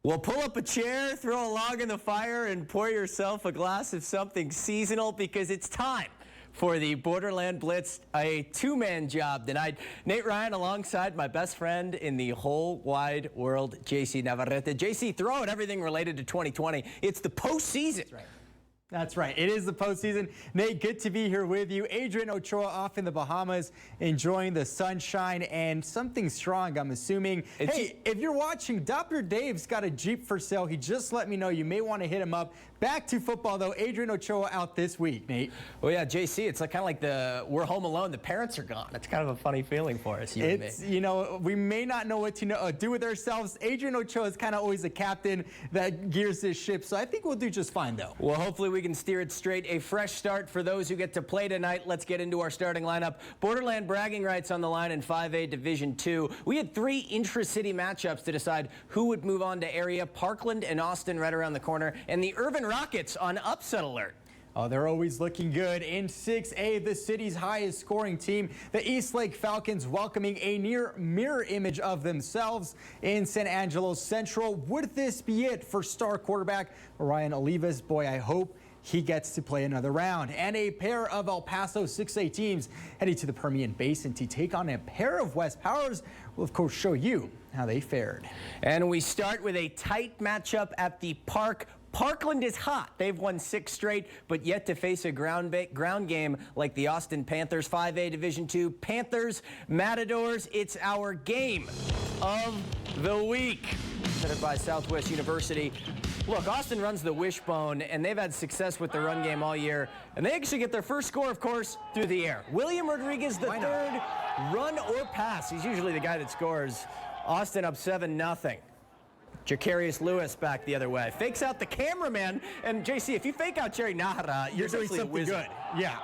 Well, pull up a chair, throw a log in the fire, and pour yourself a glass of something seasonal because it's time for the Borderland Blitz, a two-man job tonight. Nate Ryan alongside my best friend in the whole wide world, JC Navarrete. JC, throw out everything related to 2020. It's the postseason. That's right. That's right. It is the postseason. Nate, good to be here with you. Adrian Ochoa off in the Bahamas, enjoying the sunshine and something strong, I'm assuming. Hey, if you're watching, Dr. Dave's got a Jeep for sale. He just let me know you may want to hit him up. Back to football, though. Adrian Ochoa out this week, Nate. Well, yeah, JC, it's like kind of like we're home alone. The parents are gone. It's kind of a funny feeling for us, you and me. You know, we may not know what to do with ourselves. Adrian Ochoa is kind of always the captain that gears this ship, so I think we'll do just fine, though. Well, hopefully we can steer it straight. A fresh start for those who get to play tonight. Let's get into our starting lineup. Borderland bragging rights on the line in 5A Division II. We had three intra-city matchups to decide who would move on to area. Parkland and Austin right around the corner, and the Irvin Rockets on upset alert. Oh, they're always looking good. In 6A, the city's highest scoring team, the Eastlake Falcons, welcoming a near mirror image of themselves in San Angelo Central. Would this be it for star quarterback Ryan Olivas? Boy, I hope he gets to play another round. And a pair of El Paso 6A teams heading to the Permian Basin to take on a pair of West Powers. We'll, of course, show you how they fared. And we start with a tight matchup at the Park. Parkland is hot. They've won 6 straight, but yet to face a ground game like the Austin Panthers. 5A Division II, Panthers, Matadors. It's our game of the week. Presented by Southwest University. Look, Austin runs the wishbone, and they've had success with the run game all year. And they actually get their first score, of course, through the air. William Rodriguez, the third, run or pass. He's usually the guy that scores. Austin up 7-0. Jacarius Lewis back the other way. Fakes out the cameraman. And, JC, if you fake out Jerry Nahara, you're doing something good. Yeah.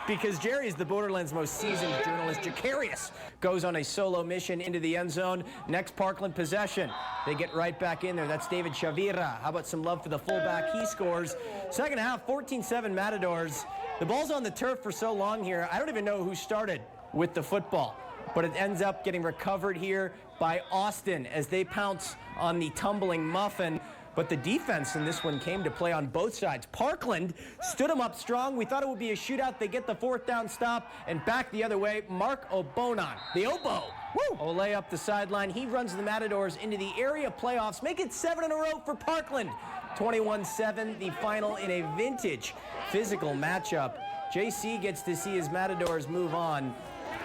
Because Jerry is the Borderlands' most seasoned journalist. Jacarius goes on a solo mission into the end zone. Next Parkland possession. They get right back in there. That's David Chavira. How about some love for the fullback? He scores. Second half, 14-7 Matadors. The ball's on the turf for so long here. I don't even know who started with the football. But it ends up getting recovered here by Austin as they pounce on the tumbling Muffin. But the defense in this one came to play on both sides. Parkland stood them up strong. We thought it would be a shootout. They get the fourth down stop and back the other way. Mark Obonon, the oboe. Woo! Olay up the sideline. He runs the Matadors into the area playoffs. Make it 7 in a row for Parkland. 21-7, the final in a vintage physical matchup. JC gets to see his Matadors move on.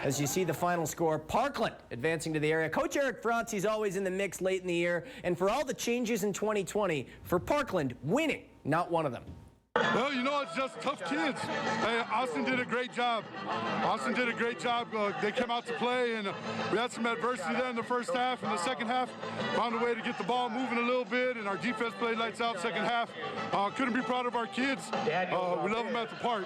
As you see the final score, Parkland advancing to the area. Coach Eric Franci's always in the mix late in the year. And for all the changes in 2020, for Parkland, winning, not one of them. Well, you know, it's just tough kids. Hey, Austin did a great job. They came out to play, and we had some adversity there in the first half. In the second half, found a way to get the ball moving a little bit, and our defense played lights out second half. Couldn't be proud of our kids. We love them at the park.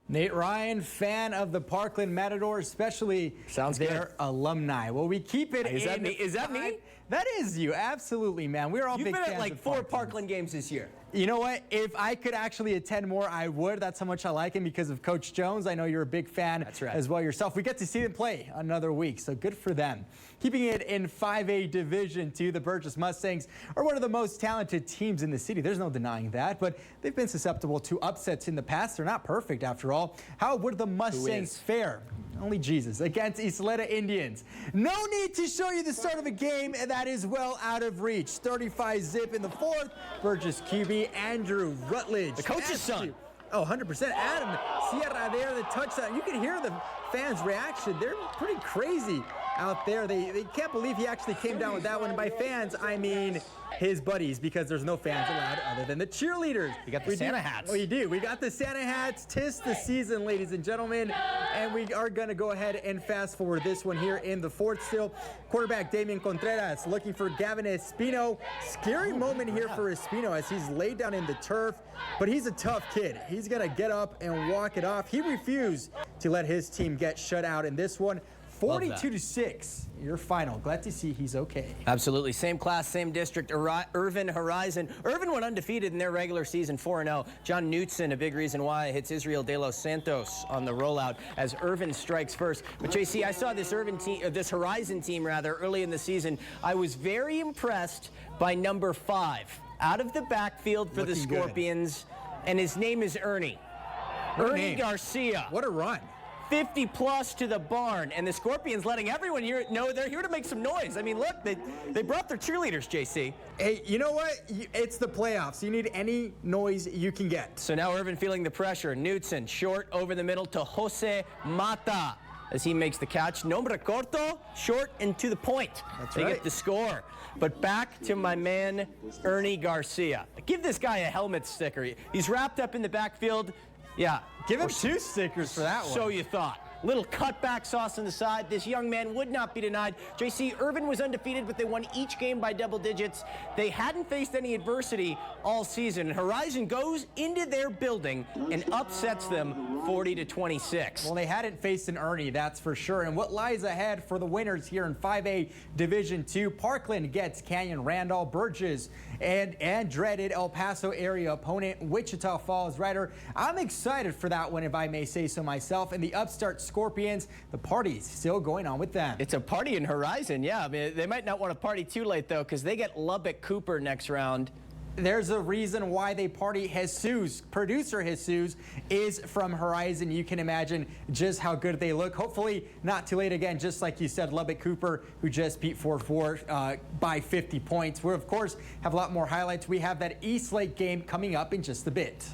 Nate Ryan, fan of the Parkland Matadors, especially their alumni. Well, we keep it Is that me? That is you, absolutely, man. We're all big fans. You've been at like 4 Parkland games this year. You know what? If I could actually attend more, I would. That's how much I like him because of Coach Jones. I know you're a big fan as well yourself. We get to see them play another week, so good for them. Keeping it in 5A Division II, the Burgess Mustangs are one of the most talented teams in the city. There's no denying that, but they've been susceptible to upsets in the past. They're not perfect, after all. How would the Mustangs fare? Only Jesus against Isleta Indians. No need to show you the start of a game that is well out of reach. 35-zip in the fourth. Burgess QB Andrew Rutledge. The coach's son. Oh, 100%. Adam Sierra there, the touchdown. You can hear the fans' reaction. They're pretty crazy out there. They can't believe he actually came down with that one. And by fans, I mean his buddies, because there's no fans allowed other than the cheerleaders. You got the Santa hats. We do. We got the Santa hats. 'Tis the season, ladies and gentlemen. And we are going to go ahead and fast forward this one here in the fourth still. Quarterback Damian Contreras looking for Gavin Espino. Scary moment here for Espino as he's laid down in the turf. But he's a tough kid. He's going to get up and walk it off. He refused to let his team get shut out in this one. 42-6, your final. Glad to see he's okay. Absolutely. Same class, same district. Irvin Horizon. Irvin went undefeated in their regular season, 4-0. John Knutson, a big reason why, hits Israel de los Santos on the rollout as Irvin strikes first. But JC, I saw this Horizon team early in the season. I was very impressed by number 5 out of the backfield for the Scorpions, and his name is Ernie. Ernie Garcia. What a run. 50-plus to the barn, and the Scorpions letting everyone know they're here to make some noise. I mean, look, they brought their cheerleaders, JC. Hey, you know what? It's the playoffs. You need any noise you can get. So now Irvin feeling the pressure. Knutson, short over the middle to Jose Mata as he makes the catch. Nombre corto, short and to the point. They get the score. But back to my man, Ernie Garcia. Give this guy a helmet sticker. He's wrapped up in the backfield. Yeah. Give him 2 stickers for that one. So you thought. Little cutback sauce on the side. This young man would not be denied. JC, Irvin was undefeated, but they won each game by double digits. They hadn't faced any adversity all season. Horizon goes into their building and upsets them 40-26. Well, they hadn't faced an Ernie, that's for sure. And what lies ahead for the winners here in 5A Division II? Parkland gets Canyon Randall, Burgess, and dreaded El Paso area opponent Wichita Falls Rider. I'm excited for that one, if I may say so myself. And the upstart Scorpions, the party's still going on with them. It's a party in Horizon, yeah. I mean, they might not want to party too late, though, because they get Lubbock Cooper next round. There's a reason why they party. Jesus, producer Jesus, is from Horizon. You can imagine just how good they look. Hopefully not too late again, just like you said, Lubbock Cooper, who just beat 4-4 by 50 points. We, of course, have a lot more highlights. We have that Eastlake game coming up in just a bit.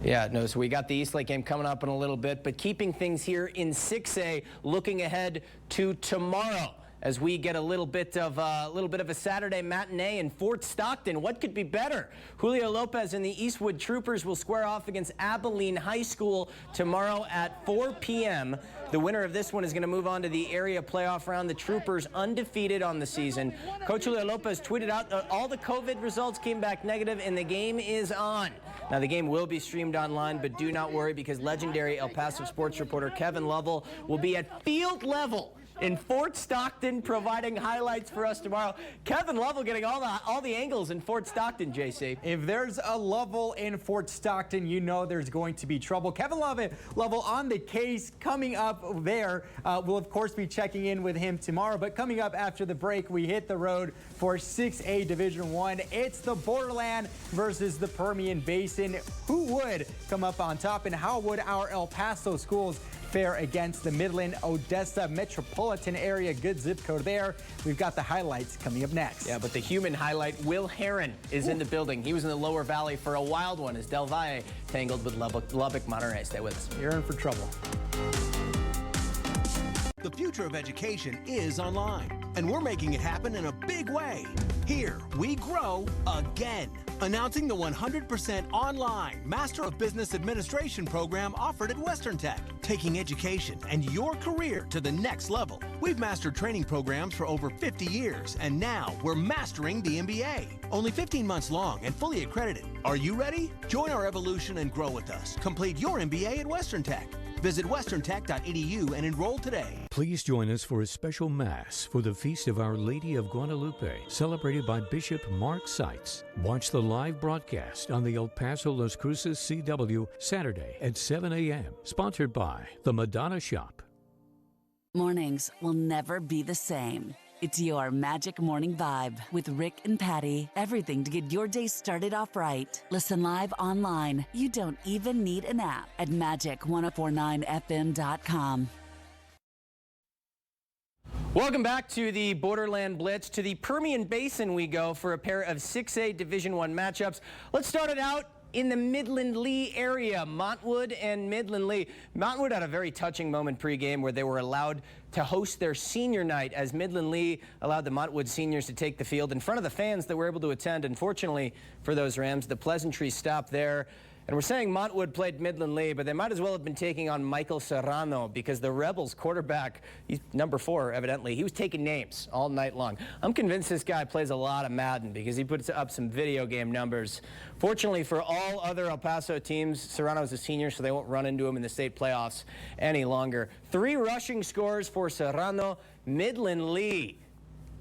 Yeah, no, so we got the Eastlake game coming up in a little bit, but keeping things here in 6A, looking ahead to tomorrow as we get a little bit of a Saturday matinee in Fort Stockton. What could be better? Julio Lopez and the Eastwood Troopers will square off against Abilene High School tomorrow at 4 p.m. The winner of this one is going to move on to the area playoff round. The Troopers undefeated on the season. Coach Julio Lopez tweeted out that all the COVID results came back negative and the game is on. Now, the game will be streamed online, but do not worry because legendary El Paso sports reporter Kevin Lovell will be at field level in Fort Stockton providing highlights for us tomorrow. Kevin Lovell getting all the angles in Fort Stockton, JC. If there's a Lovell in Fort Stockton, you know there's going to be trouble. Kevin Lovell on the case coming up there. We'll, of course, be checking in with him tomorrow. But coming up after the break, we hit the road for 6A Division I. It's the Borderland versus the Permian Basin. Who would come up on top, and how would our El Paso schools fare against the Midland Odessa metropolitan area? Good zip code there. We've got the highlights coming up next. Yeah, but the human highlight, Will Heron, is in the building. He was in the lower valley for a wild one as Del Valle tangled with Lubbock Monterey. Stay with us. You're in for trouble. The future of education is online, and we're making it happen in a big way. Here, we grow again. Announcing the 100% online Master of Business Administration program offered at Western Tech, taking education and your career to the next level. We've mastered training programs for over 50 years, and now we're mastering the MBA. Only 15 months long and fully accredited. Are you ready? Join our evolution and grow with us. Complete your MBA at Western Tech. Visit westerntech.edu and enroll today. Please join us for a special Mass for the Feast of Our Lady of Guadalupe, celebrated by Bishop Mark Seitz. Watch the live broadcast on the El Paso Las Cruces CW Saturday at 7 a.m., sponsored by the Madonna Shop. Mornings will never be the same. It's your Magic Morning Vibe with Rick and Patty. Everything to get your day started off right. Listen live online. You don't even need an app at magic1049fm.com. Welcome back to the Borderland Blitz. To the Permian Basin we go for a pair of 6A Division I matchups. Let's start it out in the Midland Lee area, Montwood and Midland Lee. Montwood had a very touching moment pregame where they were allowed to host their senior night as Midland Lee allowed the Montwood seniors to take the field in front of the fans that were able to attend. Unfortunately for those Rams, the pleasantries stopped there. And we're saying Montwood played Midland Lee, but they might as well have been taking on Michael Serrano because the Rebels quarterback, he's number 4 evidently, he was taking names all night long. I'm convinced this guy plays a lot of Madden because he puts up some video game numbers. Fortunately for all other El Paso teams, Serrano's a senior, so they won't run into him in the state playoffs any longer. 3 rushing scores for for Serrano. Midland Lee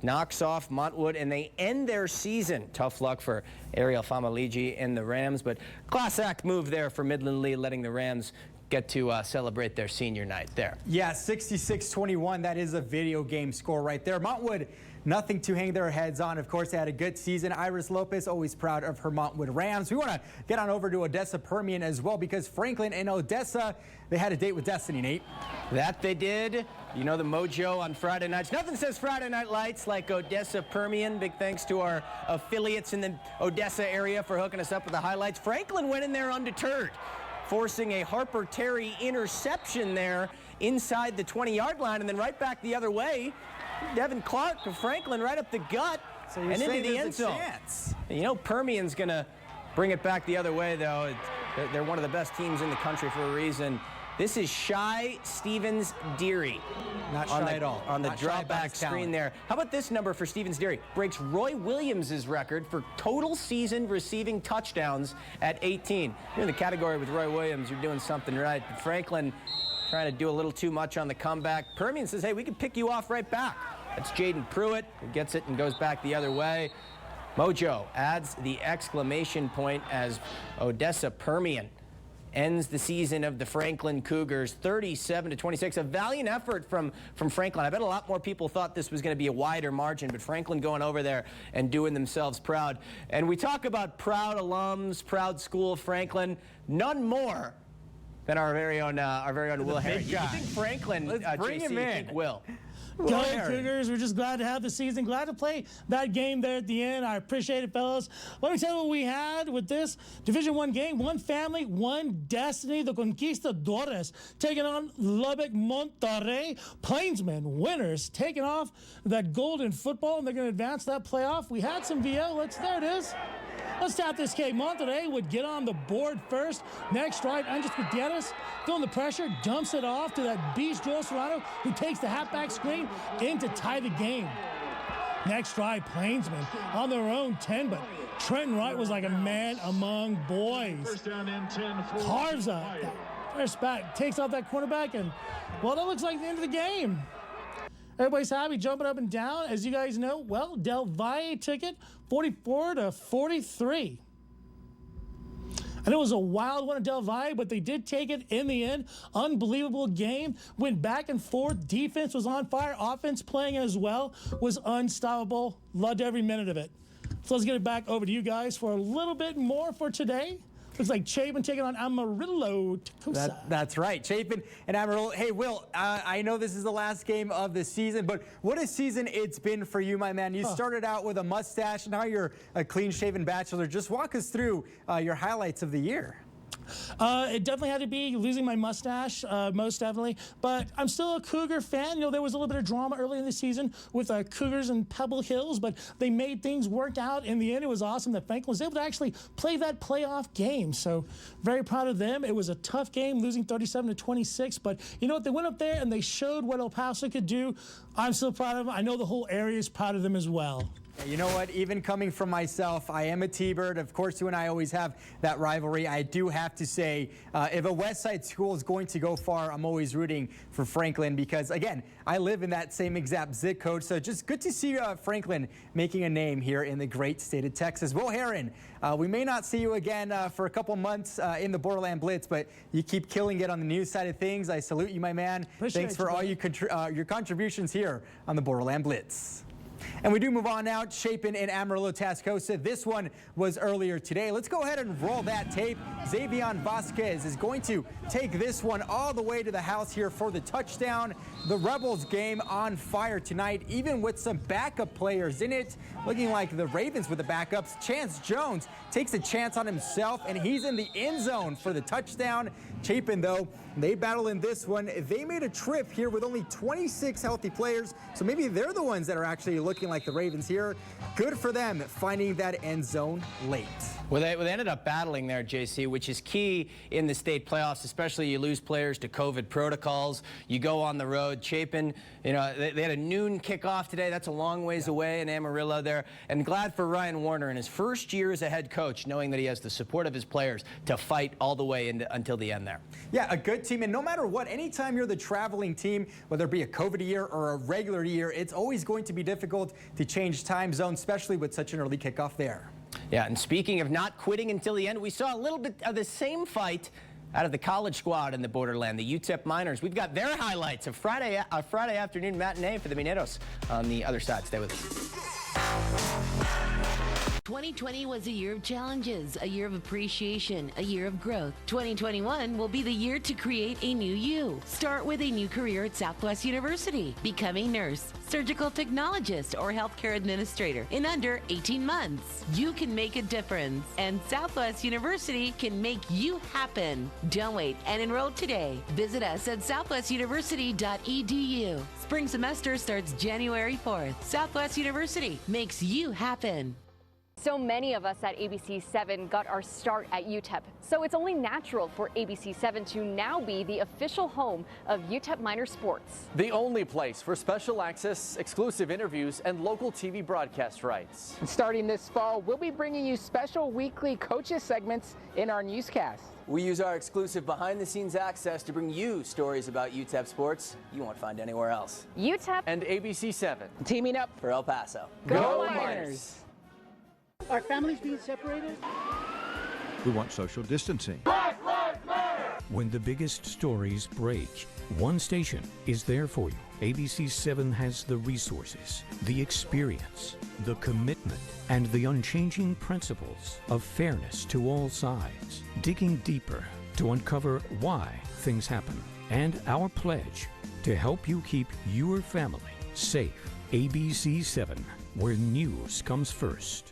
knocks off Montwood, and they end their season. Tough luck for Ariel Famaligi and the Rams, but class act move there for Midland Lee, letting the Rams get to celebrate their senior night there. Yeah, 66-21. That is a video game score right there. Montwood, nothing to hang their heads on. Of course, they had a good season. Iris Lopez, always proud of her Montwood Rams. We want to get on over to Odessa Permian as well, because Franklin and Odessa, they had a date with destiny, Nate. That they did. You know the mojo on Friday nights. Nothing says Friday Night Lights like Odessa Permian. Big thanks to our affiliates in the Odessa area for hooking us up with the highlights. Franklin went in there undeterred, forcing a Harper Terry interception there inside the 20-yard line, and then right back the other way. Devin Clark of Franklin right up the gut and into the end zone. You know Permian's going to bring it back the other way, though. They're one of the best teams in the country for a reason. This is Shy Stevens Deary. Not shy at all. On the drop back screen there. How about this number for Stevens Deary? Breaks Roy Williams' record for total season receiving touchdowns at 18. You're in the category with Roy Williams. You're doing something right. But Franklin trying to do a little too much on the comeback. Permian says, hey, we can pick you off right back. That's Jaden Pruitt, who gets it and goes back the other way. Mojo adds the exclamation point as Odessa Permian ends the season of the Franklin Cougars 37-26. A valiant effort from Franklin. I bet a lot more people thought this was going to be a wider margin, but Franklin going over there and doing themselves proud. And we talk about proud alums, proud school, Franklin. None more than our very own Will Harris. You think Franklin, bring him in. Will? Go ahead, Cougars. We're just glad to have the season. Glad to play that game there at the end. I appreciate it, fellas. Let me tell you what we had with this Division I game. One family, one destiny. The Conquistadores taking on Lubbock Monterrey. Plainsmen, winners, taking off that golden football, and they're going to advance that playoff. We had some VO. There it is. Let's tap this K. Monterrey would get on the board first. Next drive, Andres Gutierrez feeling the pressure, dumps it off to that beast Joel Serrano, who takes the halfback screen in to tie the game. Next drive, Plainsmen on their own 10, but Trenton Wright was like a man among boys. First down and 10 for carves up that first back, takes off that cornerback, and well, that looks like the end of the game. Everybody's happy, jumping up and down. As you guys know, well, Del Valle took it 44-43. And it was a wild one at Del Valle, but they did take it in the end. Unbelievable game. Went back and forth. Defense was on fire. Offense playing as well. Was unstoppable. Loved every minute of it. So let's get it back over to you guys for a little bit more for today. Looks like Chapin taking on Amarillo Tecumseh. That's right, Chapin and Amarillo. Hey, Will, I know this is the last game of the season, but what a season it's been for you, my man. You started out with a mustache, now you're a clean-shaven bachelor. Just walk us through your highlights of the year. It definitely had to be losing my mustache, most definitely. But I'm still a Cougar fan. You know, there was a little bit of drama early in the season with Cougars and Pebble Hills, but they made things work out. In the end, it was awesome that Franklin was able to actually play that playoff game. So very proud of them. It was a tough game, losing 37-26. But you know what? They went up there and they showed what El Paso could do. I'm still proud of them. I know the whole area is proud of them as well. You know what? Even coming from myself, I am a T-Bird. Of course, you and I always have that rivalry. I do have to say, if a West Side school is going to go far, I'm always rooting for Franklin because, again, I live in that same exact zip code. So just good to see Franklin making a name here in the great state of Texas. Will Heron, we may not see you again for a couple months in the Borderland Blitz, but you keep killing it on the news side of things. I salute you, my man. Thanks for all your contributions here on the Borderland Blitz. And we do move on now. Chapin and Amarillo Tascosa. This one was earlier today. Let's go ahead and roll that tape. Xavion Vasquez is going to take this one all the way to the house here for the touchdown. The Rebels game on fire tonight, even with some backup players in it. Looking like the Ravens with the backups. Chance Jones takes a chance on himself, and he's in the end zone for the touchdown. Chapin, though, they battle in this one. They made a trip here with only 26 healthy players, so maybe they're the ones that are actually looking like the Ravens here. Good for them finding that end zone late. Well, they ended up battling there, JC, which is key in the state playoffs, especially you lose players to COVID protocols. You go on the road. Chapin, you know, they had a noon kickoff today. That's a long ways away in Amarillo there. And glad for Ryan Warner in his first year as a head coach, knowing that he has the support of his players to fight all the way until the end there. there. Yeah, a good team, and no matter what, anytime you're the traveling team, whether it be a COVID year or a regular year, it's always going to be difficult to change time zones, especially with such an early kickoff there. Yeah, and speaking of not quitting until the end, we saw a little bit of the same fight out of the college squad in the Borderland, the UTEP Miners. We've got their highlights of Friday afternoon matinee for the Mineros on the other side. Stay with us. 2020 was a year of challenges, a year of appreciation, a year of growth. 2021 will be the year to create a new you. Start with a new career at Southwest University. Become a nurse, surgical technologist, or healthcare administrator in under 18 months. You can make a difference, and Southwest University can make you happen. Don't wait and enroll today. Visit us at southwestuniversity.edu. Spring semester starts January 4th. Southwest University makes you happen. So many of us at ABC7 got our start at UTEP, so it's only natural for ABC7 to now be the official home of UTEP Minor Sports. The only place for special access, exclusive interviews, and local TV broadcast rights. Starting this fall, we'll be bringing you special weekly coaches segments in our newscast. We use our exclusive behind-the-scenes access to bring you stories about UTEP sports you won't find anywhere else. UTEP and ABC7 teaming up for El Paso. Go Miners! Are families being separated? We want social distancing. Black Lives Matter! When the biggest stories break, one station is there for you. ABC7 has the resources, the experience, the commitment, and the unchanging principles of fairness to all sides, digging deeper to uncover why things happen, and our pledge to help you keep your family safe. ABC7, where news comes first.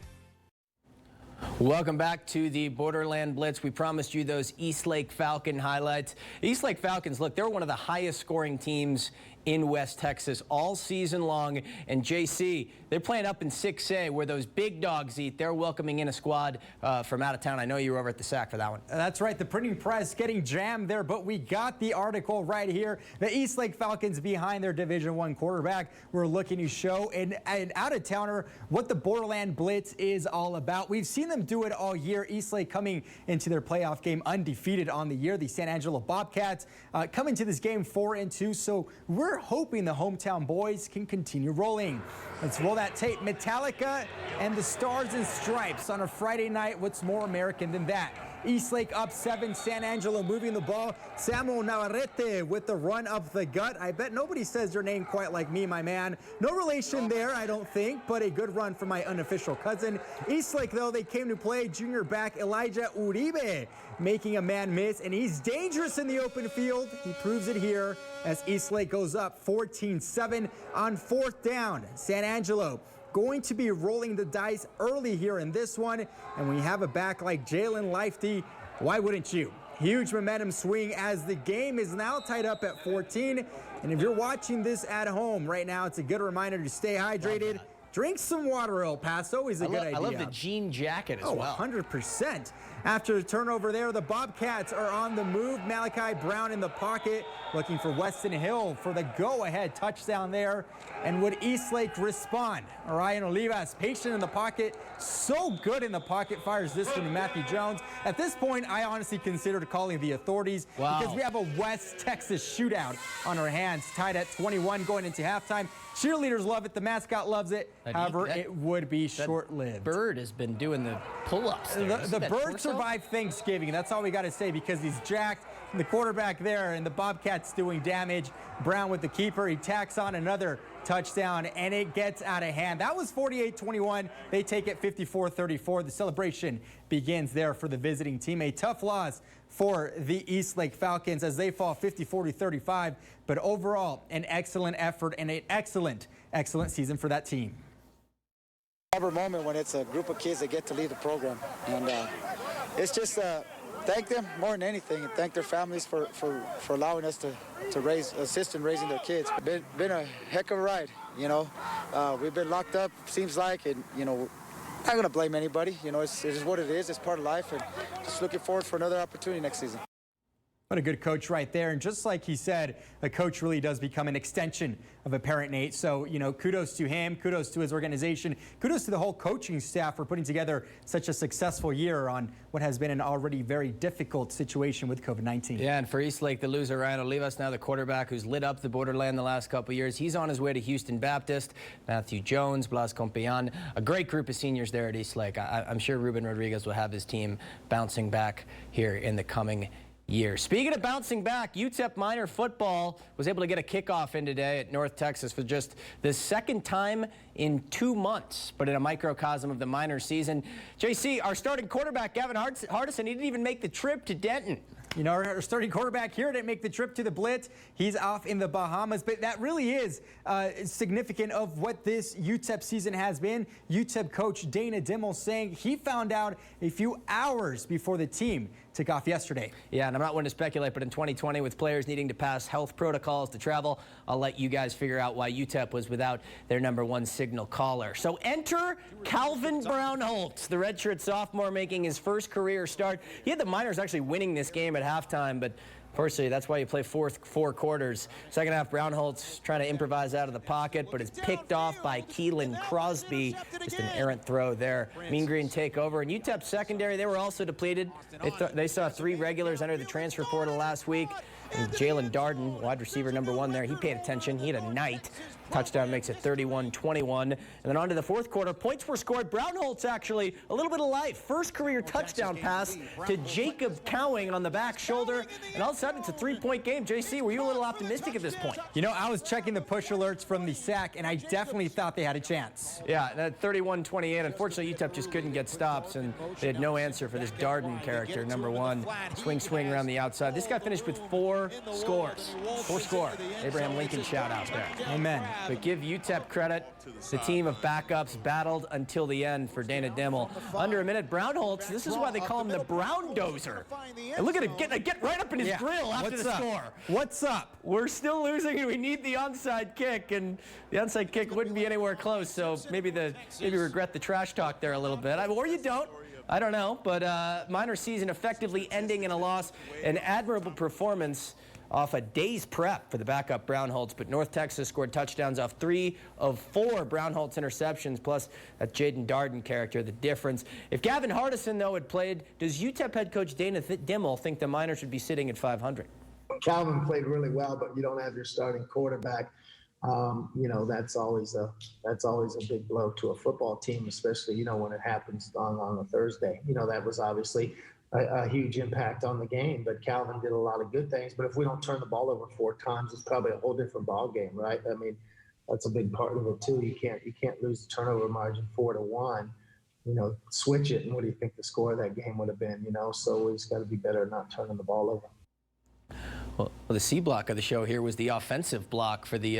Welcome back to the Borderland Blitz. We promised you those Eastlake Falcon highlights. Eastlake Falcons, look, they're one of the highest scoring teams in West Texas all season long. And JC, they're playing up in 6A where those big dogs eat. They're welcoming in a squad from out of town. I know you were over at the SAC for that one. That's right. The printing press getting jammed there, but we got the article right here. The Eastlake Falcons behind their Division I quarterback. We're looking to show an out-of-towner what the Borderland Blitz is all about. We've seen them do it all year. Eastlake coming into their playoff game undefeated on the year. The San Angelo Bobcats coming to this game 4-2. So we're hoping the hometown boys can continue rolling. Let's roll that tape. Metallica and the Stars and Stripes on a Friday night. What's more American than that? Eastlake up 7, San Angelo moving the ball. Samuel Navarrete with the run up the gut. I bet nobody says your name quite like me, my man. No relation there, I don't think, but a good run from my unofficial cousin. Eastlake, though, they came to play. Junior back Elijah Uribe making a man miss, and he's dangerous in the open field. He proves it here as Eastlake goes up 14-7 on 4th down. San Angelo going to be rolling the dice early here in this one, and when you have a back like Jalen Lifety, why wouldn't you? Huge momentum swing as the game is now tied up at 14, and if you're watching this at home right now, it's a good reminder to stay hydrated. Drink some water, El Paso. Always a good idea. I love the jean jacket as well. 100%. After the turnover there, the Bobcats are on the move. Malachi Brown in the pocket, looking for Weston Hill for the go-ahead touchdown there. And would Eastlake respond? Orion Olivas, patient in the pocket, so good in the pocket, fires this one to Matthew Jones. At this point, I honestly considered calling the authorities because we have a West Texas shootout on our hands, tied at 21 going into halftime. Cheerleaders love it. The mascot loves it. However, it would be short-lived. Bird has been doing the pull-ups there. The Bird survived Thanksgiving. That's all we got to say because he's jacked. The quarterback there and the Bobcats doing damage. Brown with the keeper. He tacks on another touchdown, and it gets out of hand. That was 48-21. They take it 54-34. The celebration begins there for the visiting team. A tough loss for the Eastlake Falcons as they fall 54-35. But overall, an excellent effort and an excellent season for that team. Every moment when it's a group of kids that get to lead the program, and it's just thank them more than anything, and thank their families for allowing us to assist in raising their kids. Been a heck of a ride, you know. We've been locked up, seems like, and you know, not gonna blame anybody. You know, it is what it is. It's part of life, and just looking forward for another opportunity next season. What a good coach right there. And just like he said, a coach really does become an extension of a parent, Nate. So, kudos to him, kudos to his organization, kudos to the whole coaching staff for putting together such a successful year on what has been an already very difficult situation with COVID-19. Yeah, and for Eastlake, the loser, Ryan Olivas, now the quarterback who's lit up the Borderland the last couple of years. He's on his way to Houston Baptist. Matthew Jones, Blas Compian, a great group of seniors there at Eastlake. I'm sure Ruben Rodriguez will have his team bouncing back here in the coming year. Speaking of bouncing back, UTEP minor football was able to get a kickoff in today at North Texas for just the second time in 2 months, but in a microcosm of the minor season. JC, our starting quarterback, Gavin Hardison, he didn't even make the trip to Denton. Our starting quarterback here didn't make the trip to the Blitz. He's off in the Bahamas, but that really is significant of what this UTEP season has been. UTEP coach Dana Dimmel saying he found out a few hours before the team took off yesterday. Yeah, and I'm not one to speculate, but in 2020, with players needing to pass health protocols to travel, I'll let you guys figure out why UTEP was without their #1 signal caller. So enter Calvin Brownholtz, the redshirt sophomore making his first career start. He had the Miners actually winning this game at halftime, but unfortunately, that's why you play four quarters. Second half, Brownholtz trying to improvise out of the pocket, but is picked off by Keelan Crosby. Just an errant throw there. Mean Green take over. And UTEP secondary, they were also depleted. They saw 3 regulars enter the transfer portal last week. And Jalen Darden, wide receiver #1 there, he paid attention. He had a night. Touchdown makes it 31-21. And then on to the fourth quarter. Points were scored. Brownholtz actually a little bit of life. First career touchdown pass to Jacob Cowing on the back shoulder. And all of a sudden, it's a 3-point game. JC, were you a little optimistic at this point? I was checking the push alerts from the sack, and I definitely thought they had a chance. Yeah, that 31-28. Unfortunately, UTEP just couldn't get stops, and they had no answer for this Darden character, #1. Swing around the outside. This guy finished with 4 scores. 4 score. Abraham Lincoln shout out there. Amen. But give UTEP credit. The team of backups battled until the end for Dana Dimmel. Under a minute, Brownholtz, this is why they call him the Brown Dozer. And look at him get right up in his grill after the score. What's up? We're still losing, and we need the onside kick, and the onside kick wouldn't be anywhere close, so maybe regret the trash talk there a little bit. Or you don't. I don't know, but minor season effectively ending in a loss. An admirable performance off a day's prep for the backup Brownholtz, but North Texas scored touchdowns off 3 of 4 Brownholtz interceptions, plus that Jaden Darden character, the difference. If Gavin Hardison, though, had played, does UTEP head coach Dana Dimmel think the Miners should be sitting at 500? Calvin played really well, but you don't have your starting quarterback. That's always a big blow to a football team, especially, when it happens on a Thursday. That was obviously a huge impact on the game, but Calvin did a lot of good things. But if we don't turn the ball over 4 times, it's probably a whole different ball game, right? I mean, that's a big part of it too. You can't lose the turnover margin 4-1. Switch it, and what do you think the score of that game would have been? So we just got to be better at not turning the ball over. Well, the C block of the show here was the offensive block for the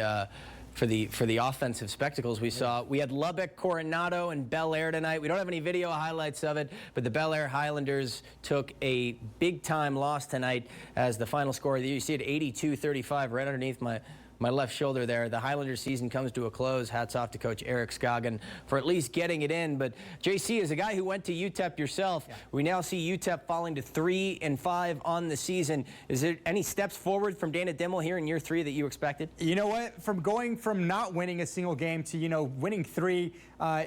offensive spectacles we saw. We had Lubbock, Coronado, and Bel Air tonight. We don't have any video highlights of it, but the Bel Air Highlanders took a big-time loss tonight as the final score. You see it 82-35 right underneath my left shoulder there. The Highlanders season comes to a close. Hats off to Coach Eric Scoggin for at least getting it in. But JC, as a guy who went to UTEP yourself, we now see UTEP falling to 3-5 on the season. Is there any steps forward from Dana Dimmel here in year 3 that you expected? You know what? From going from not winning a single game to, winning 3,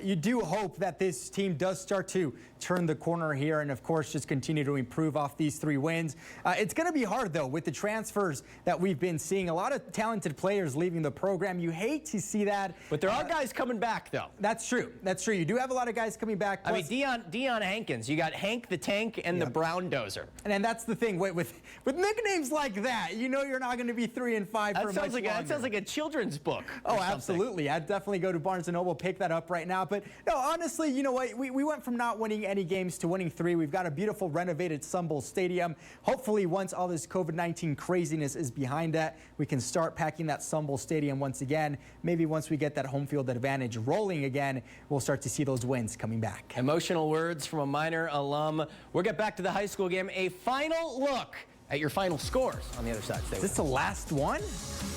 you do hope that this team does start to turn the corner here and, of course, just continue to improve off these 3 wins. It's going to be hard, though, with the transfers that we've been seeing. A lot of talented players leaving the program. You hate to see that. But there are guys coming back, though. That's true. That's true. You do have a lot of guys coming back. I mean, Dion Hankins. You got Hank the Tank and the Brown Dozer. And that's the thing. With nicknames like that, you're not going to be 3-5 for much longer. That sounds like a children's book. Oh, absolutely. I'd definitely go to Barnes & Noble, pick that up right now. But, no, honestly, you know what? We went from not winning any games to winning 3. We've got a beautiful renovated Sun Bowl Stadium. Hopefully, once all this COVID-19 craziness is behind that, we can start packing that Sun Bowl Stadium once again. Maybe once we get that home field advantage rolling again, we'll start to see those wins coming back. Emotional words from a Miner alum. We'll get back to the high school game. A final look at your final scores on the other side. Is this the last one?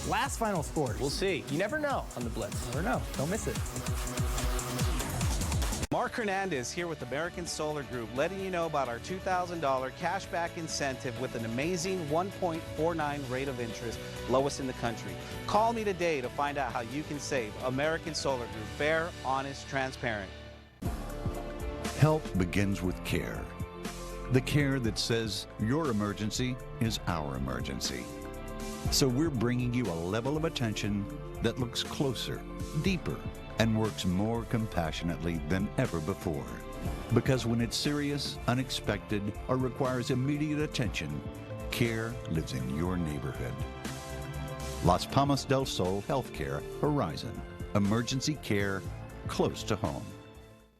Last final scores. We'll see. You never know on the Blitz. Never know. Don't miss it. Mark Hernandez here with American Solar Group, letting you know about our $2,000 cashback incentive with an amazing 1.49 rate of interest, lowest in the country. Call me today to find out how you can save. American Solar Group, fair, honest, transparent. Help begins with care. The care that says your emergency is our emergency. So we're bringing you a level of attention that looks closer, deeper, and works more compassionately than ever before. Because when it's serious, unexpected, or requires immediate attention, care lives in your neighborhood. Las Palmas del Sol Healthcare Horizon. Emergency care close to home.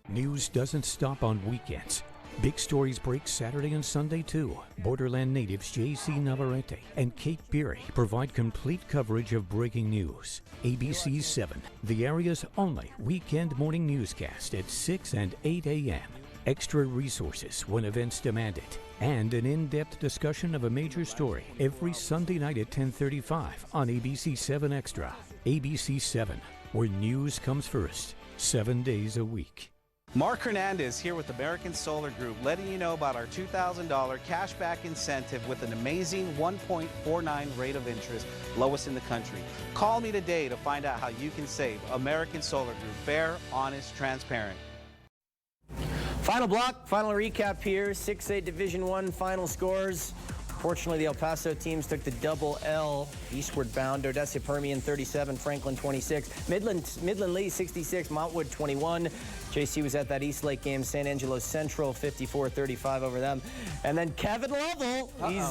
News doesn't stop on weekends. Big stories break Saturday and Sunday too. Borderland natives J.C. Navarrete and Kate Beery provide complete coverage of breaking news. ABC 7, the area's only weekend morning newscast at 6 and 8 a.m. Extra resources when events demand it. And an in-depth discussion of a major story every Sunday night at 10:35 on ABC 7 Extra. ABC 7, where news comes first, 7 days a week. Mark Hernandez here with American Solar Group, letting you know about our $2,000 cashback incentive with an amazing 1.49 rate of interest, lowest in the country. Call me today to find out how you can save. American Solar Group, fair, honest, transparent. Final block, final recap here. 6A Division I final scores. Fortunately, the El Paso teams took the double L eastward bound. Odessa Permian 37, Franklin 26, Midland Lee 66, Montwood 21. JC was at that East Lake game. San Angelo Central 54-35 over them. And then Kevin Lovell, he's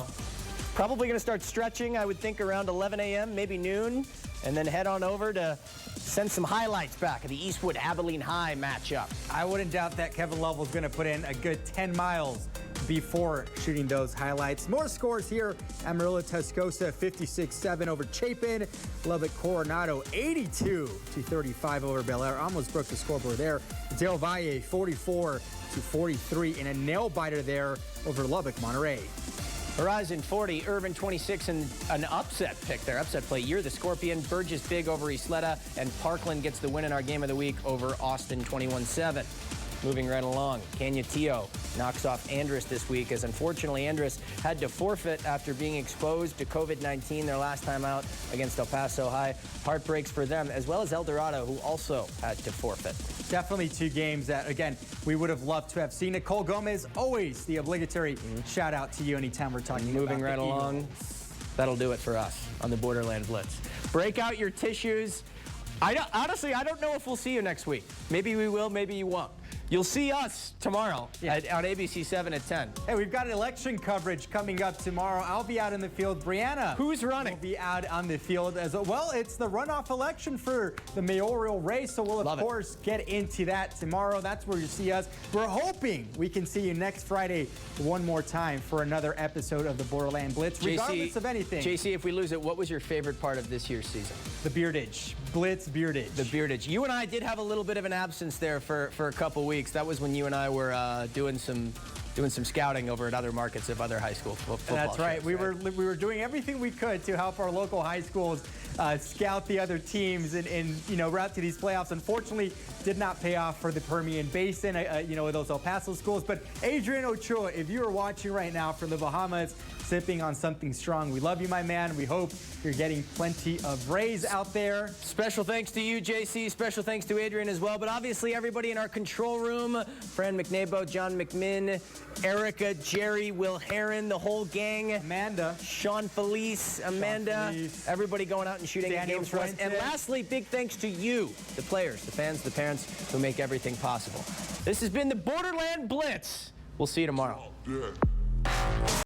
probably going to start stretching, I would think, around 11 a.m., maybe noon, and then head on over to send some highlights back of the Eastwood Abilene High matchup. I wouldn't doubt that Kevin Lovell's going to put in a good 10 miles before shooting those highlights. More scores here. Amarillo Tascosa 56-7 over Chapin. Lubbock Coronado 82-35 over Bel Air. Almost broke the scoreboard there. Del Valle 44-43 in a nail biter there over Lubbock Monterey. Horizon 40, Irvin 26, and an upset pick there. Upset play. You're the Scorpion. Burgess big over Isleta, and Parkland gets the win in our game of the week over Austin 21-7. Moving right along, Canutillo knocks off Andress this week, as unfortunately Andress had to forfeit after being exposed to COVID-19 their last time out against El Paso High. Heartbreaks for them, as well as El Dorado, who also had to forfeit. Definitely two games that, again, we would have loved to have seen. Nicole Gomez, always the obligatory shout out to you anytime we're talking about Moving right along, that'll do it for us on the Borderland Blitz. Break out your tissues. Honestly, I don't know if we'll see you next week. Maybe we will, maybe you won't. You'll see us tomorrow on ABC 7 at 10. Hey, we've got election coverage coming up tomorrow. I'll be out in the field. Brianna. Who's running? Will be out on the field as well. It's the runoff election for the mayoral race, so we'll, of course, get into that tomorrow. That's where you see us. We're hoping we can see you next Friday one more time for another episode of the Borderland Blitz, regardless of anything. JC, if we lose it, what was your favorite part of this year's season? The beardage. Blitz beardage. The beardage. You and I did have a little bit of an absence there for a couple weeks. That was when you and I were doing some scouting over at other markets of other high school football. That's right. Shows, we were doing everything we could to help our local high schools scout the other teams and route to these playoffs. Unfortunately, did not pay off for the Permian Basin, those El Paso schools. But Adrian Ochoa, if you are watching right now from the Bahamas, sipping on something strong, we love you, my man. We hope you're getting plenty of rays out there. Special thanks to you, JC. Special thanks to Adrian as well. But obviously, everybody in our control room, Fran McNabo, John McMinn, Erica, Jerry, Will Heron, the whole gang. Amanda. Sean Felice, Amanda. Everybody going out and shooting games for us. And lastly, big thanks to you, the players, the fans, the parents who make everything possible. This has been the Borderland Blitz. We'll see you tomorrow.